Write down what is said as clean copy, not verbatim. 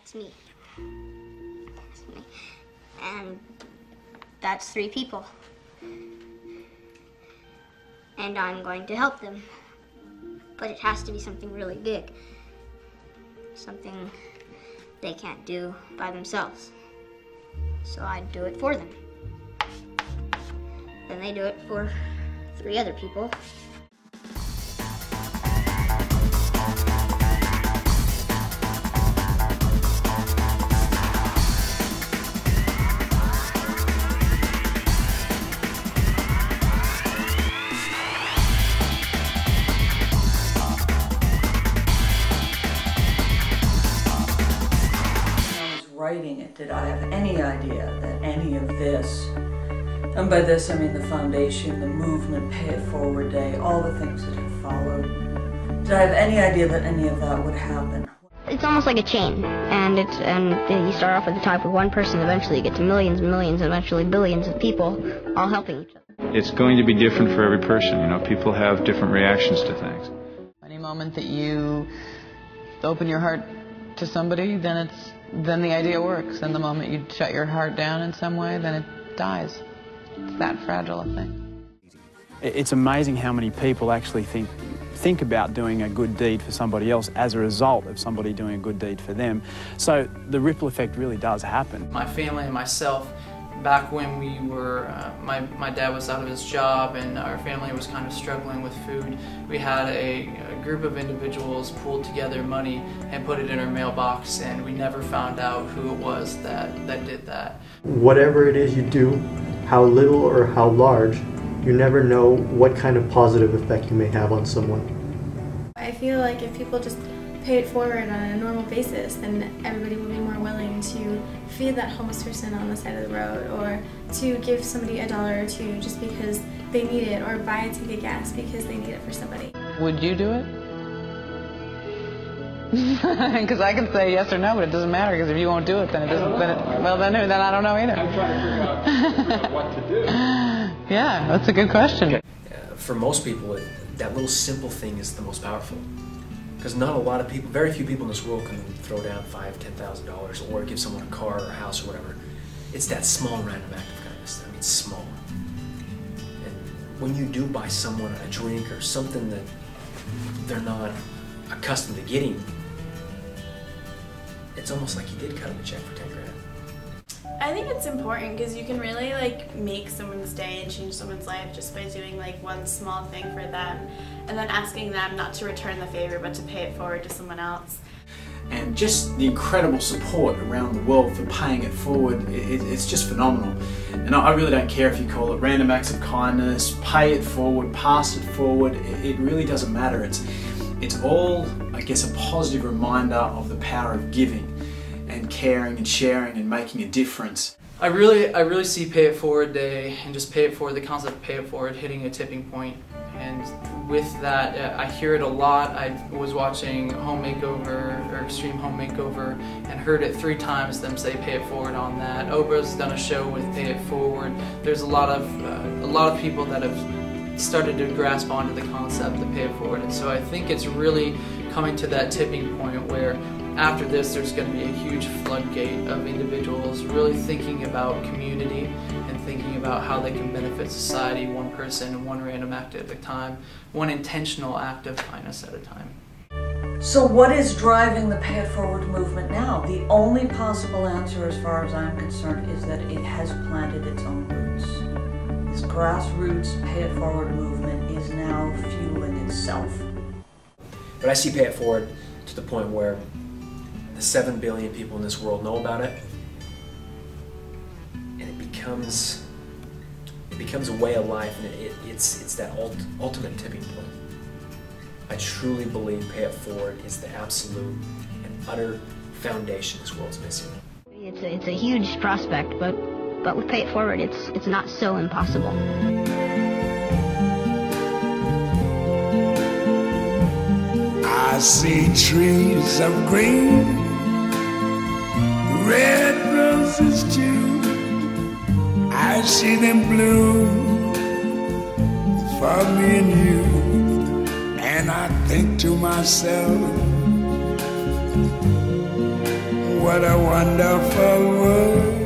That's me. That's me. And that's 3 people. And I'm going to help them. But it has to be something really big. Something they can't do by themselves. So I do it for them. Then they do it for 3 other people. Writing it, did I have any idea that any of this, and by this I mean the foundation, the movement, Pay It Forward Day, all the things that have followed, did I have any idea that any of that would happen? It's almost like a chain, and you start off at the top with one person, eventually you get to millions and millions, and eventually billions of people all helping each other. It's going to be different for every person. You know, people have different reactions to things. Any moment that you open your heart to somebody, then the idea works. And the moment you shut your heart down in some way, then it dies. It's that fragile a thing. It's amazing how many people actually think about doing a good deed for somebody else as a result of somebody doing a good deed for them. So the ripple effect really does happen. My family and myself, back when we were, my dad was out of his job and our family was kind of struggling with food, we had a group of individuals pulled together money and put it in our mailbox, and we never found out who it was that did that. Whatever it is you do, how little or how large, you never know what kind of positive effect you may have on someone. I feel like if people just pay it forward on a normal basis, then everybody will be more willing to feed that homeless person on the side of the road, or to give somebody $1 or $2 just because they need it, or buy a tank of gas because they need it for somebody. Would you do it? Because I can say yes or no, but it doesn't matter, because if you won't do it, then it doesn't. Then I don't know either. I'm trying to figure out what to do. Yeah, that's a good question. For most people, that little simple thing is the most powerful. Because not a lot of people, very few people in this world can throw down $5,000, $10,000 or give someone a car or a house or whatever. It's that small random act of kindness. I mean, small. And when you do buy someone a drink or something that they're not accustomed to getting, it's almost like you did cut them a check for 10 grand. I think it's important because you can really make someone's day and change someone's life just by doing one small thing for them, and then asking them not to return the favor but to pay it forward to someone else. And just the incredible support around the world for paying it forward, it's just phenomenal. And I really don't care if you call it random acts of kindness, pay it forward, pass it forward, it really doesn't matter. It's all, I guess, a positive reminder of the power of giving and caring and sharing and making a difference. I really see Pay It Forward Day and just Pay It Forward, the concept of Pay It Forward hitting a tipping point. And with that, I hear it a lot. I was watching Home Makeover or Extreme Home Makeover and heard it 3 times them say Pay It Forward on that. Oprah's done a show with Pay It Forward. There's a lot of people that have started to grasp onto the concept of Pay It Forward, and so I think it's really coming to that tipping point where after this there's going to be a huge floodgate of individuals really thinking about community and thinking about how they can benefit society, one person, one random act at a time, one intentional act of kindness at a time. So what is driving the Pay It Forward movement now? The only possible answer, as far as I'm concerned, is that it has planted its own roots. This grassroots Pay It Forward movement is now fueling itself. But I see Pay It Forward to the point where the 7 billion people in this world know about it, and it becomes a way of life, and it's that ultimate tipping point. I truly believe Pay It Forward is the absolute and utter foundation this world's missing. It's a huge prospect, but with Pay It Forward, it's not so impossible. I see trees of green, red roses too. I see them bloom for me and you, and I think to myself, what a wonderful world.